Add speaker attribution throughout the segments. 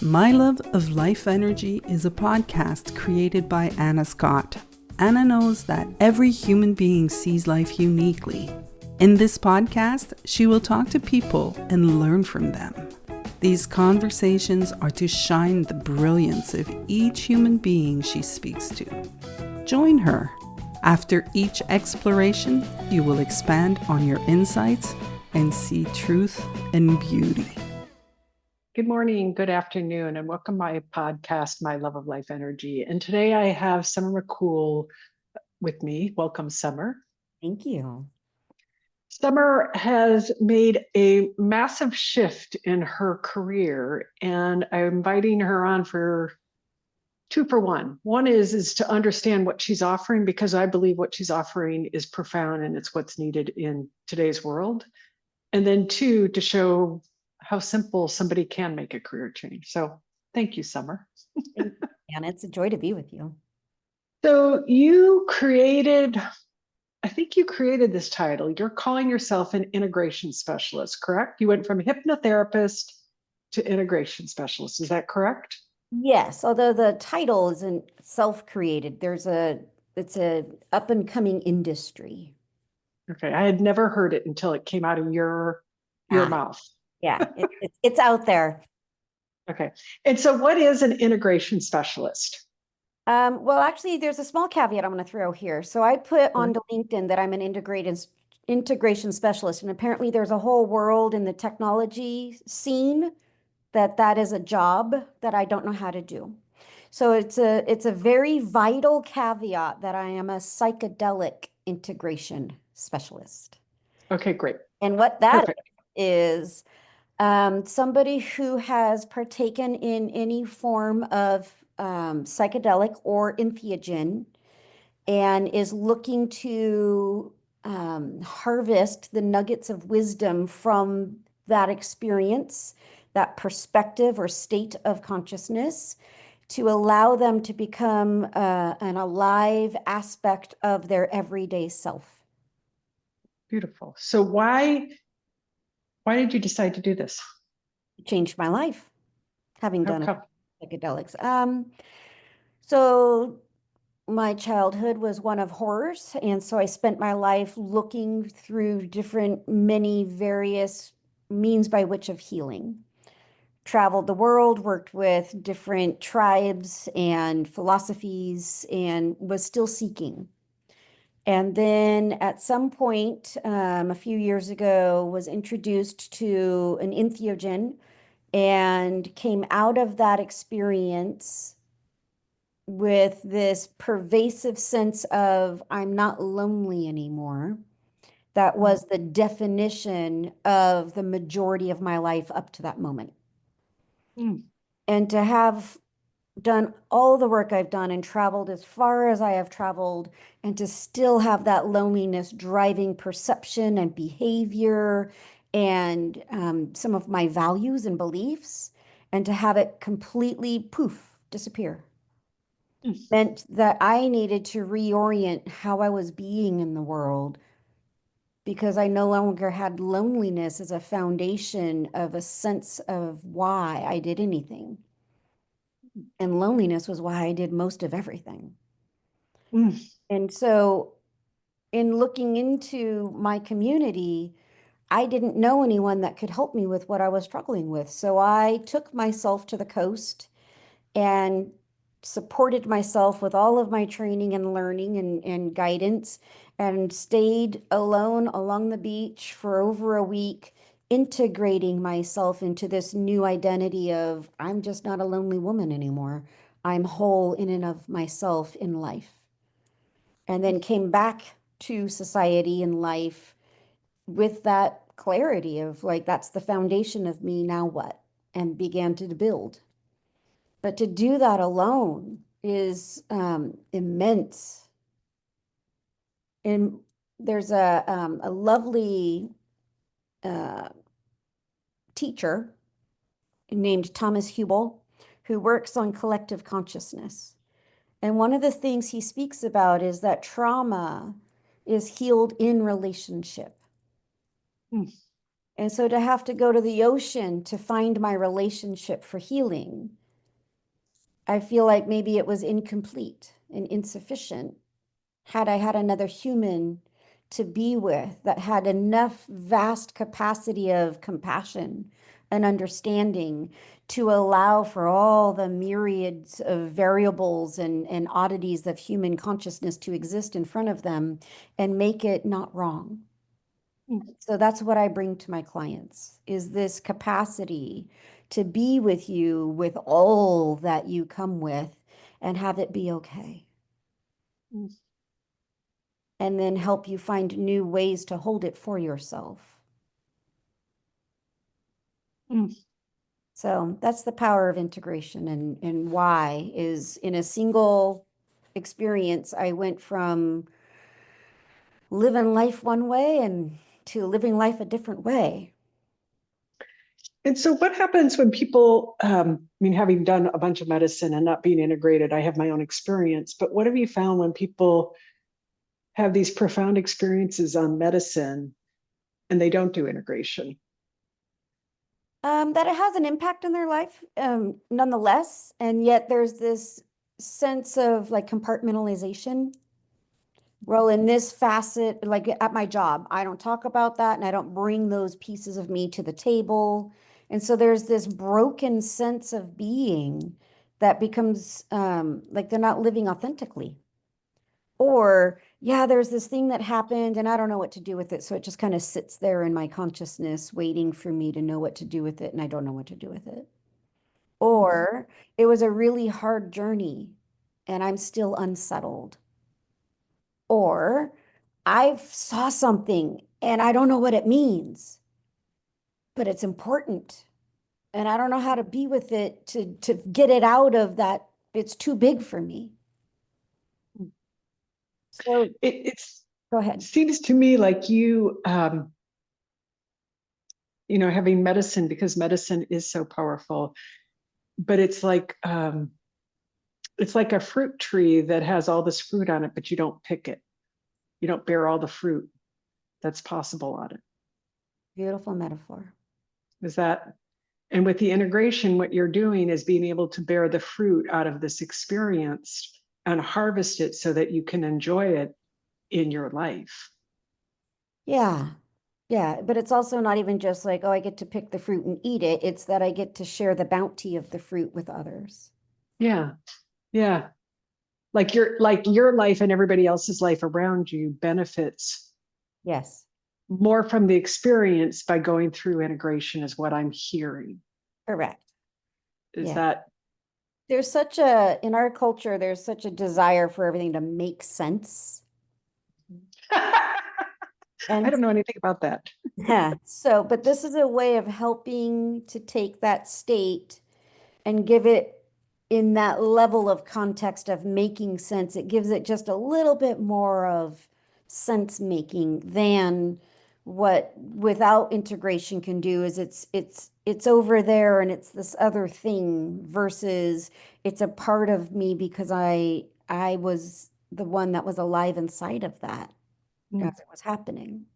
Speaker 1: My Love of Life Energy is a podcast created by Anna Scott. Anna knows that every human being sees life uniquely. In this podcast, she will talk to people and learn from them. These conversations are to shine the brilliance of each human being she speaks to. Join her. After each exploration, you will expand on your insights and see truth and beauty.
Speaker 2: Good morning, good afternoon, and welcome to my podcast, My Love of Life Energy. And today I have Summer Maccool with me. Welcome, Summer.
Speaker 3: Thank you.
Speaker 2: Summer has made a massive shift in her career, and I'm inviting her on for two for one. One is to understand what she's offering, because I believe what she's offering is profound and it's what's needed in today's world. And then two, to show how simple somebody can make a career change. So thank you, Summer.
Speaker 3: And it's a joy to be with you.
Speaker 2: So I think you created this title. You're calling yourself an integration specialist, correct? You went from hypnotherapist to integration specialist. Is that correct?
Speaker 3: Yes, although the title isn't self-created, it's a up and coming industry.
Speaker 2: Okay, I had never heard it until it came out of your mouth.
Speaker 3: Yeah, it's out there.
Speaker 2: Okay, and so what is an integration specialist?
Speaker 3: Well, actually, there's a small caveat I'm going to throw here. So I put onto LinkedIn that I'm an integration specialist, and apparently there's a whole world in the technology scene that is a job that I don't know how to do. So it's a very vital caveat that I am a psychedelic integration specialist.
Speaker 2: Okay, great.
Speaker 3: And what that is somebody who has partaken in any form of psychedelic or entheogen and is looking to harvest the nuggets of wisdom from that experience, that perspective or state of consciousness, to allow them to become an alive aspect of their everyday self.
Speaker 2: Beautiful. So why did you decide to do this?
Speaker 3: It changed my life, having
Speaker 2: How
Speaker 3: done
Speaker 2: come?
Speaker 3: psychedelics. So my childhood was one of horrors, and so I spent my life looking through many various means by which of healing. Traveled the world, worked with different tribes and philosophies, and was still seeking. And then at some point, a few years ago, was introduced to an entheogen and came out of that experience with this pervasive sense of I'm not lonely anymore. That was the definition of the majority of my life up to that moment. And to have done all the work I've done and traveled as far as I have traveled, and to still have that loneliness driving perception and behavior and some of my values and beliefs, and to have it completely poof, disappear, meant that I needed to reorient how I was being in the world, because I no longer had loneliness as a foundation of a sense of why I did anything. And loneliness was why I did most of everything. And so in looking into my community, I didn't know anyone that could help me with what I was struggling with. So I took myself to the coast and supported myself with all of my training and learning and guidance, and stayed alone along the beach for over a week, integrating myself into this new identity of I'm just not a lonely woman anymore. I'm whole in and of myself in life. And then came back to society and life with that clarity of like, that's the foundation of me, now what? And began to build. But to do that alone is immense. And there's a lovely teacher named Thomas Hubel who works on collective consciousness. And one of the things he speaks about is that trauma is healed in relationship. And so to have to go to the ocean to find my relationship for healing, I feel like maybe it was incomplete and insufficient had I had another human to be with that had enough vast capacity of compassion and understanding to allow for all the myriads of variables and oddities of human consciousness to exist in front of them and make it not wrong. So that's what I bring to my clients is this capacity to be with you with all that you come with and have it be okay.
Speaker 2: Mm.
Speaker 3: And then help you find new ways to hold it for yourself.
Speaker 2: Mm.
Speaker 3: So that's the power of integration and why is in a single experience, I went from living life one way and to living life a different way.
Speaker 2: And so what happens when people, I mean, having done a bunch of medicine and not being integrated, I have my own experience, but what have you found when people have these profound experiences on medicine and they don't do integration?
Speaker 3: That it has an impact in their life, nonetheless. And yet there's this sense of like compartmentalization. Well, in this facet, like at my job, I don't talk about that and I don't bring those pieces of me to the table. And so there's this broken sense of being that becomes like they're not living authentically. Or, yeah, there's this thing that happened and I don't know what to do with it. So it just kind of sits there in my consciousness, waiting for me to know what to do with it. And I don't know what to do with it. Or it was a really hard journey and I'm still unsettled. Or I saw something and I don't know what it means, but it's important. And I don't know how to be with it to get it out of that. It's too big for me. So go
Speaker 2: It
Speaker 3: ahead.
Speaker 2: seems to me like you know, having medicine, because medicine is so powerful, but it's like a fruit tree that has all this fruit on it, but you don't pick it. You don't bear all the fruit that's possible on it.
Speaker 3: Beautiful metaphor.
Speaker 2: Is that, and with the integration, what you're doing is being able to bear the fruit out of this experience and harvest it so that you can enjoy it in your life.
Speaker 3: Yeah. Yeah. But it's also not even just like, oh, I get to pick the fruit and eat it. It's that I get to share the bounty of the fruit with others.
Speaker 2: Yeah. Yeah. Like your life and everybody else's life around you benefits
Speaker 3: Yes.
Speaker 2: more from the experience by going through integration is what I'm hearing.
Speaker 3: Correct.
Speaker 2: Is
Speaker 3: Yeah.
Speaker 2: that
Speaker 3: There's such a, in our culture, there's such a desire for everything to make sense.
Speaker 2: I
Speaker 3: And
Speaker 2: don't know anything about that.
Speaker 3: yeah, so, but this is a way of helping to take that state and give it in that level of context of making sense. It gives it just a little bit more of sense making than what without integration can do is it's over there and it's this other thing versus it's a part of me because I was the one that was alive inside of that
Speaker 2: Mm.
Speaker 3: as it was happening.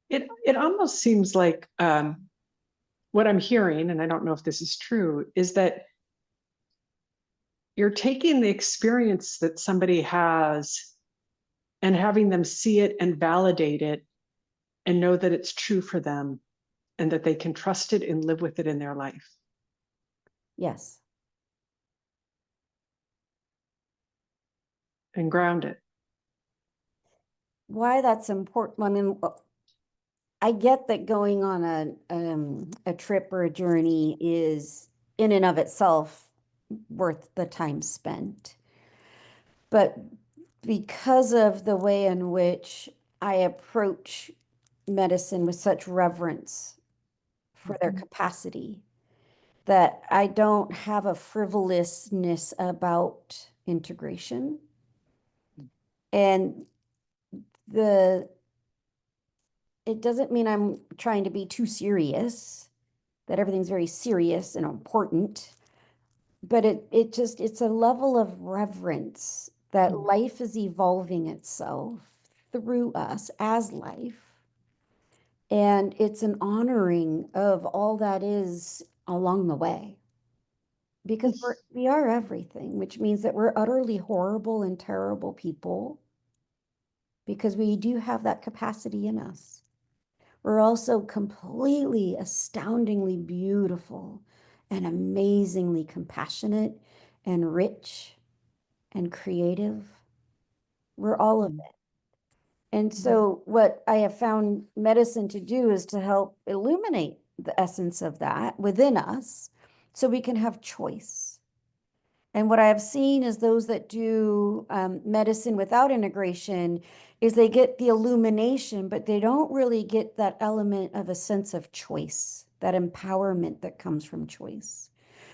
Speaker 2: It almost seems like what I'm hearing, and I don't know if this is true, is that you're taking the experience that somebody has and having them see it and validate it and know that it's true for them and that they can trust it and live with it in their life
Speaker 3: Yes.
Speaker 2: and ground it.
Speaker 3: Why that's important. I mean, I get that going on a trip or a journey is in and of itself worth the time spent. But because of the way in which I approach medicine with such reverence for their capacity, that I don't have a frivolousness about integration. And the it doesn't mean I'm trying to be too serious, that everything's very serious and important, but it's a level of reverence that life is evolving itself through us as life. And it's an honoring of all that is along the way. Because we are everything, which means that we're utterly horrible and terrible people because we do have that capacity in us. We're also completely, astoundingly beautiful and amazingly compassionate and rich and creative. We're all of it. And so, what I have found medicine to do is to help illuminate the essence of that within us so we can have choice. And what I have seen is those that do medicine without integration is they get the illumination, but they don't really get that element of a sense of choice, that empowerment that comes from choice.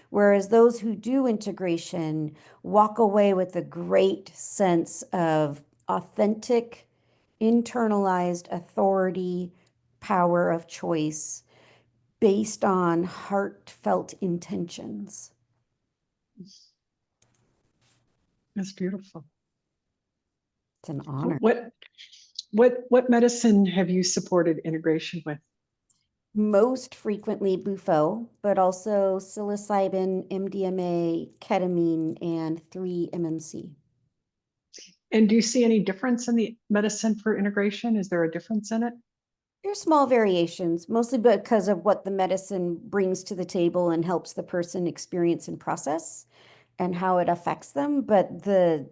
Speaker 3: Whereas those who do integration walk away with a great sense of authentic, internalized authority, power of choice based on heartfelt intentions.
Speaker 2: That's beautiful.
Speaker 3: It's an honor.
Speaker 2: What medicine have you supported integration with?
Speaker 3: Most frequently bufo, but also psilocybin, MDMA, ketamine, and 3-MMC.
Speaker 2: And do you see any difference in the medicine for integration? Is there a difference in it?
Speaker 3: There's small variations, mostly because of what the medicine brings to the table and helps the person experience and process and how it affects them. But the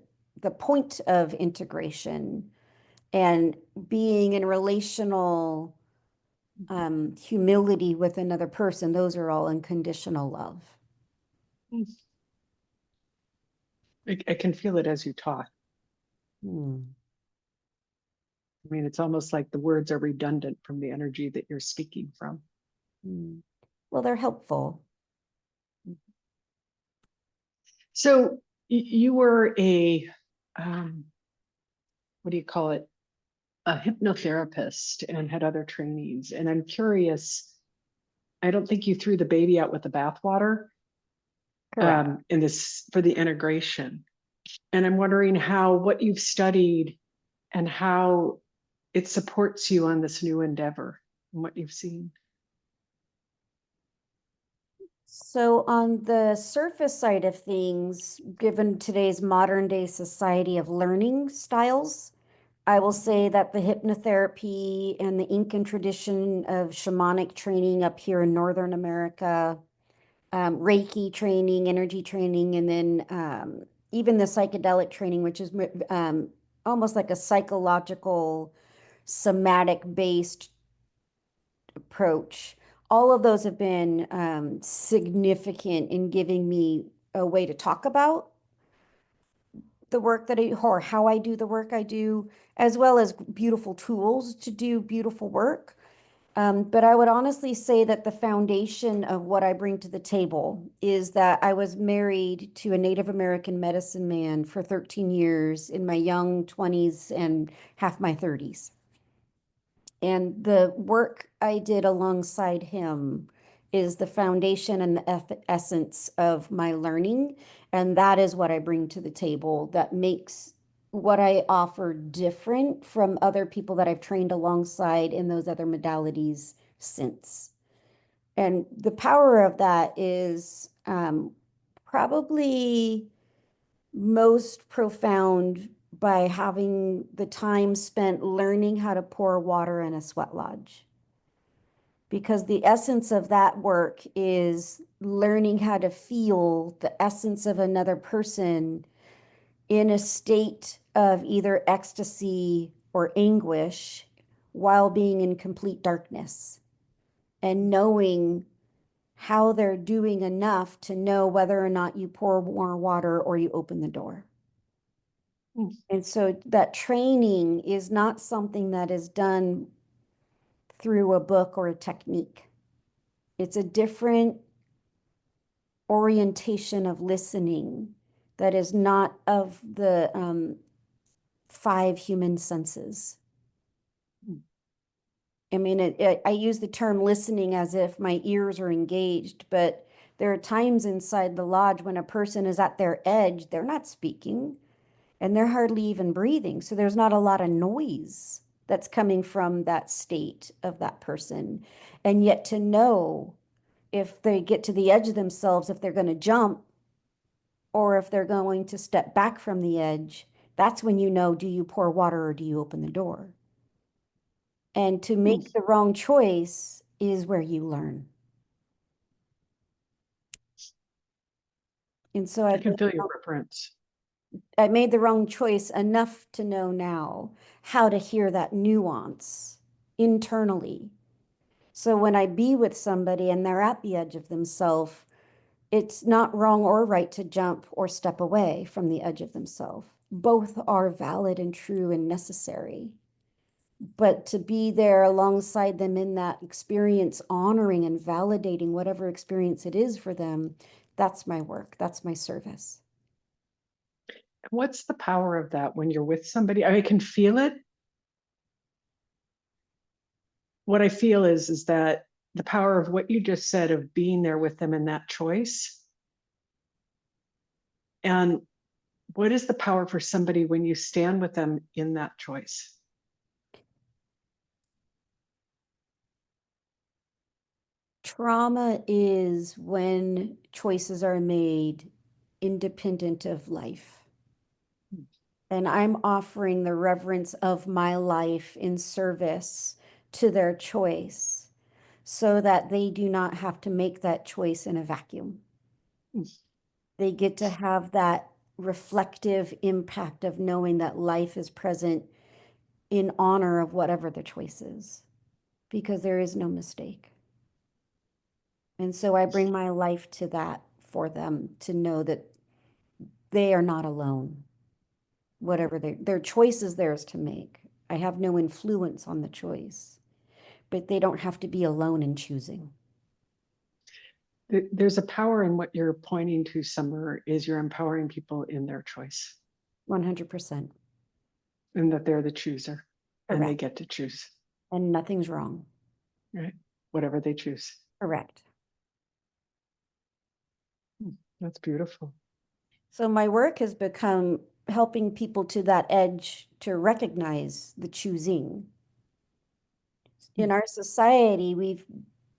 Speaker 3: point of integration and being in relational humility with another person, those are all unconditional love.
Speaker 2: I can feel it as you talk.
Speaker 3: Hmm.
Speaker 2: I mean, it's almost like the words are redundant from the energy that you're speaking from.
Speaker 3: Well, they're helpful.
Speaker 2: So you were a, what do you call it? A hypnotherapist and had other trainings. And I'm curious, I don't think you threw the baby out with the bathwater in this for the integration. And I'm wondering how what you've studied and how it supports you on this new endeavor and what you've seen.
Speaker 3: So on the surface side of things, given today's modern day society of learning styles, I will say that the hypnotherapy and the Incan tradition of shamanic training up here in Northern America, Reiki training, energy training, and then even the psychedelic training, which is almost like a psychological, somatic-based approach. All of those have been significant in giving me a way to talk about the work that or how I do the work I do, as well as beautiful tools to do beautiful work. But I would honestly say that the foundation of what I bring to the table is that I was married to a Native American medicine man for 13 years in my young 20s and half my 30s. And the work I did alongside him is the foundation and the essence of my learning. And that is what I bring to the table that makes what I offer different from other people that I've trained alongside in those other modalities since. And the power of that is probably most profound by having the time spent learning how to pour water in a sweat lodge. Because the essence of that work is learning how to feel the essence of another person in a state of either ecstasy or anguish while being in complete darkness and knowing how they're doing enough to know whether or not you pour more water or you open the door. And so that training is not something that is done through a book or a technique. It's a different orientation of listening that is not of the 5 human senses. I mean, I use the term listening as if my ears are engaged, but there are times inside the lodge when a person is at their edge, they're not speaking and they're hardly even breathing. So there's not a lot of noise. that's coming from that state of that person. And yet to know if they get to the edge of themselves, if they're going to jump or if they're going to step back from the edge, that's when you know, do you pour water or do you open the door? And to make the wrong choice is where you learn. And so
Speaker 2: I can feel your reference.
Speaker 3: I made the wrong choice enough to know now how to hear that nuance internally. So when I be with somebody and they're at the edge of themselves, it's not wrong or right to jump or step away from the edge of themselves. Both are valid and true and necessary. But to be there alongside them in that experience, honoring and validating whatever experience it is for them, that's my work. That's my service.
Speaker 2: What's the power of that when you're with somebody? I can feel it. What I feel is that the power of what you just said of being there with them in that choice. And what is the power for somebody when you stand with them in that choice?
Speaker 3: Trauma is when choices are made independent of life. And I'm offering the reverence of my life in service to their choice so that they do not have to make that choice in a vacuum. They get to have that reflective impact of knowing that life is present in honor of whatever the choice is, because there is no mistake. And so I bring my life to that for them to know that they are not alone. Whatever their choice is theirs to make. I have no influence on the choice, but they don't have to be alone in choosing.
Speaker 2: There's a power in what you're pointing to, Summer, is you're empowering people in their choice.
Speaker 3: 100%.
Speaker 2: And that they're the chooser.
Speaker 3: Correct.
Speaker 2: And they get to choose.
Speaker 3: And nothing's wrong.
Speaker 2: Right? Whatever they choose.
Speaker 3: Correct.
Speaker 2: That's beautiful.
Speaker 3: So my work has become helping people to that edge to recognize the choosing. In our society, we've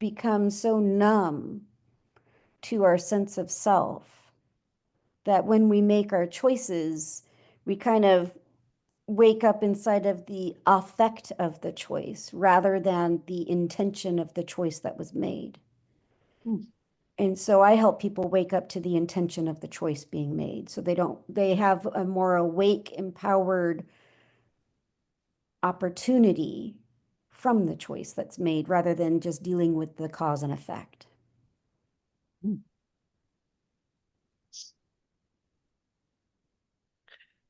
Speaker 3: become so numb to our sense of self that when we make our choices, we kind of wake up inside of the affect of the choice rather than the intention of the choice that was made. And so I help people wake up to the intention of the choice being made. So they have a more awake, empowered opportunity from the choice that's made rather than just dealing with the cause and effect.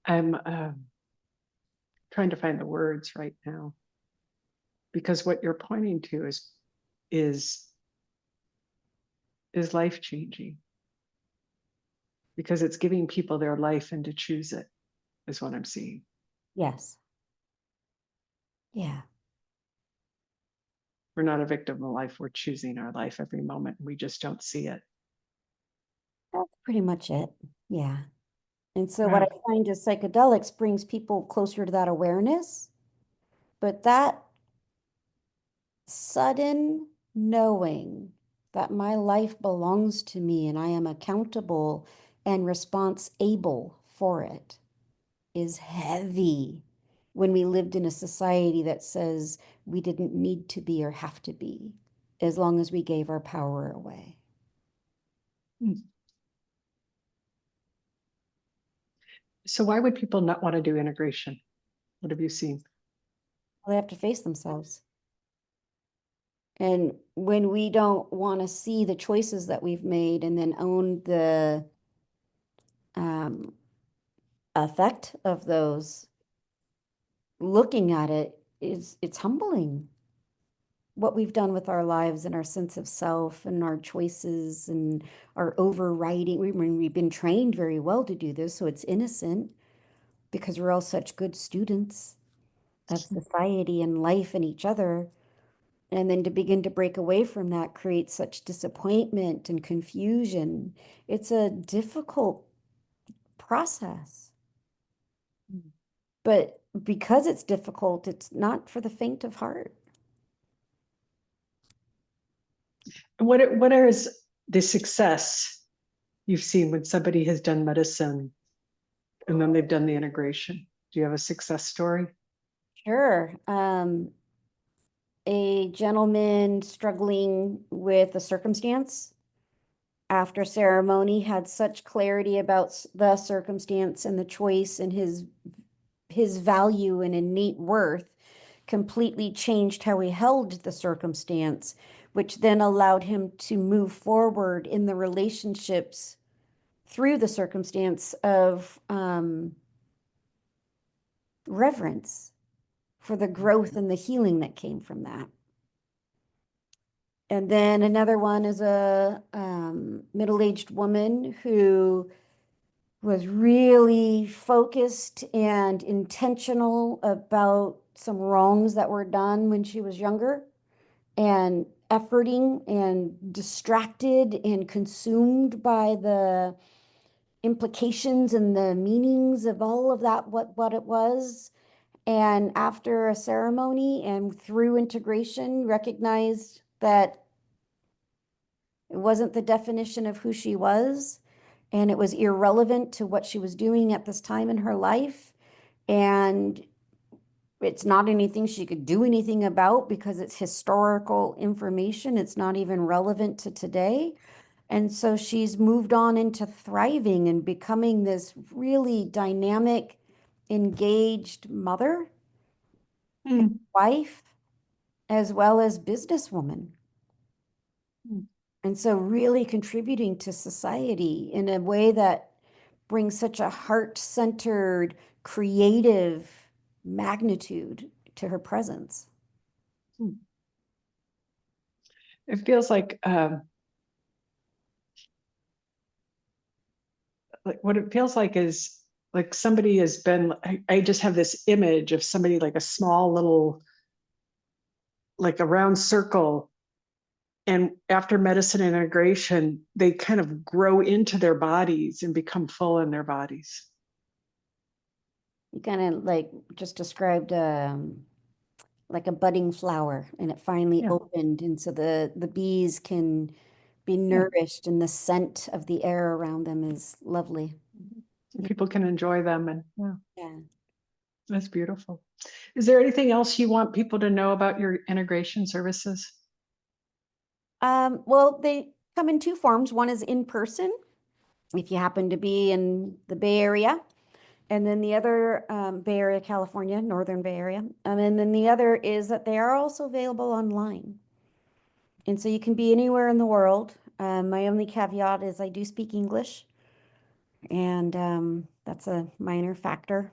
Speaker 2: I'm trying to find the words right now, because what you're pointing to is life changing, because it's giving people their life and to choose it is what I'm seeing.
Speaker 3: Yes. Yeah.
Speaker 2: We're not a victim of life. We're choosing our life every moment. We just don't see it.
Speaker 3: That's pretty much it. Yeah. And so what I find is psychedelics brings people closer to that awareness, but that sudden knowing that my life belongs to me and I am accountable and responsible for it is heavy when we lived in a society that says we didn't need to be or have to be as long as we gave our power away.
Speaker 2: So why would people not want to do integration? What have you seen?
Speaker 3: Well, they have to face themselves. And when we don't want to see the choices that we've made and then own the effect of those, looking at it it's humbling what we've done with our lives and our sense of self and our choices and our overriding. We've been trained very well to do this, so it's innocent because we're all such good students of society and life and each other. And then to begin to break away from that creates such disappointment and confusion. It's a difficult process. But because it's difficult, it's not for the faint of heart.
Speaker 2: What is the success you've seen when somebody has done medicine and then they've done the integration? Do you have a success story?
Speaker 3: Sure. A gentleman struggling with a circumstance after ceremony had such clarity about the circumstance and the choice and his value and innate worth completely changed how he held the circumstance, which then allowed him to move forward in the relationships through the circumstance of reverence for the growth and the healing that came from that. And then another one is a middle-aged woman who was really focused and intentional about some wrongs that were done when she was younger, and efforting and distracted and consumed by the implications and the meanings of all of that, what it was. And after a ceremony and through integration, recognized that it wasn't the definition of who she was, and it was irrelevant to what she was doing at this time in her life. And it's not anything she could do anything about because it's historical information. It's not even relevant to today. And so she's moved on into thriving and becoming this really dynamic, engaged mother, wife, as well as businesswoman. And so really contributing to society in a way that brings such a heart-centered, creative magnitude to her presence.
Speaker 2: It feels like what it feels like is like somebody has been, I just have this image of somebody like a small little, like a round circle. And after medicine integration, they kind of grow into their bodies and become full in their bodies.
Speaker 3: You kind of like just described like a budding flower, and it finally opened, and so the bees can be nourished, and the scent of the air around them is lovely.
Speaker 2: People can enjoy them, and
Speaker 3: Yeah.
Speaker 2: That's beautiful. Is there anything else you want people to know about your integration services?
Speaker 3: Well, they come in two forms. One is in person, if you happen to be in the Bay Area, and then the other, Bay Area, California, Northern Bay Area. And then the other is that they are also available online. And so you can be anywhere in the world. My only caveat is I do speak English, and that's a minor factor.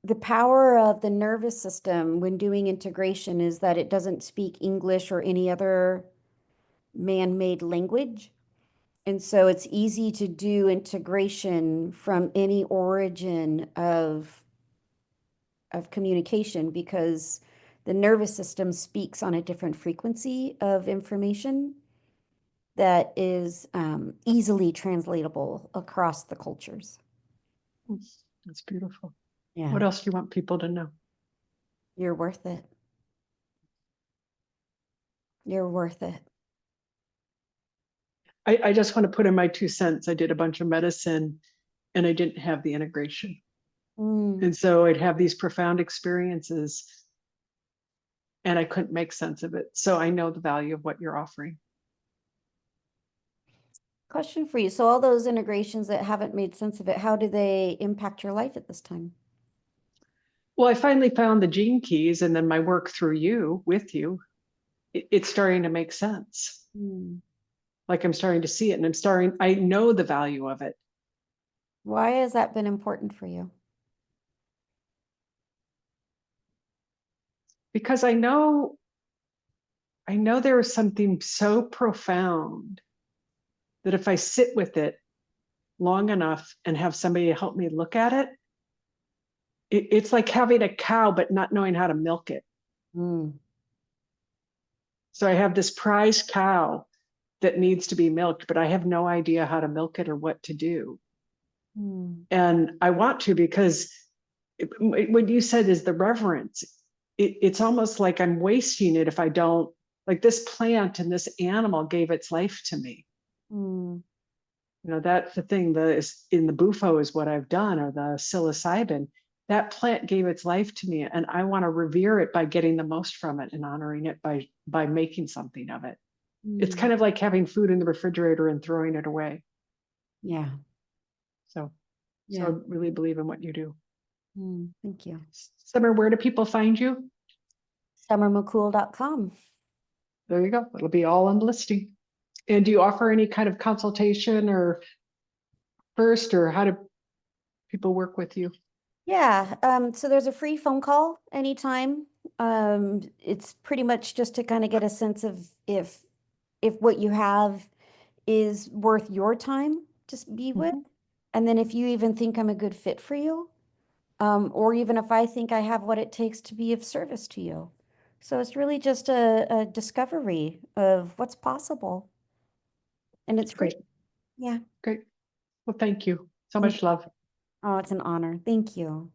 Speaker 3: The power of the nervous system when doing integration is that it doesn't speak English or any other man-made language. And so it's easy to do integration from any origin of communication because the nervous system speaks on a different frequency of information that is easily translatable across the cultures.
Speaker 2: That's beautiful.
Speaker 3: Yeah.
Speaker 2: What else do you want people to know?
Speaker 3: You're worth it. You're worth it.
Speaker 2: I just want to put in my 2 cents. I did a bunch of medicine and I didn't have the integration. And so I'd have these profound experiences and I couldn't make sense of it. So I know the value of what you're offering.
Speaker 3: Question for you. So all those integrations that haven't made sense of it, how do they impact your life at this time?
Speaker 2: Well, I finally found the gene keys, and then my work through you, with you, it's starting to make sense. Like I'm starting to see it, and I know the value of it.
Speaker 3: Why has that been important for you?
Speaker 2: Because I know there is something so profound that if I sit with it long enough and have somebody help me look at it, it's like having a cow but not knowing how to milk it. So I have this prize cow that needs to be milked, but I have no idea how to milk it or what to do.
Speaker 3: Mm.
Speaker 2: And I want to, because what you said is the reverence. It's almost like I'm wasting it if I don't, like this plant and this animal gave its life to me.
Speaker 3: Mm.
Speaker 2: That's the thing, in the bufo is what I've done, or the psilocybin. That plant gave its life to me, and I want to revere it by getting the most from it and honoring it by making something of it. It's kind of like having food in the refrigerator and throwing it away.
Speaker 3: Yeah.
Speaker 2: So
Speaker 3: Yeah.
Speaker 2: I really believe in what you do.
Speaker 3: Thank you.
Speaker 2: Summer, where do people find you?
Speaker 3: SummerMaccool.com.
Speaker 2: There you go. It'll be all on the listing. And do you offer any kind of consultation or first, or how do people work with you?
Speaker 3: Yeah. So there's a free phone call anytime. It's pretty much just to kind of get a sense of if what you have is worth your time to be with. And then if you even think I'm a good fit for you, or even if I think I have what it takes to be of service to you. So it's really just a discovery of what's possible. And it's free.
Speaker 2: Great.
Speaker 3: Yeah.
Speaker 2: Great. Well, thank you. So
Speaker 3: Thank
Speaker 2: much love.
Speaker 3: Oh, it's an honor. Thank you.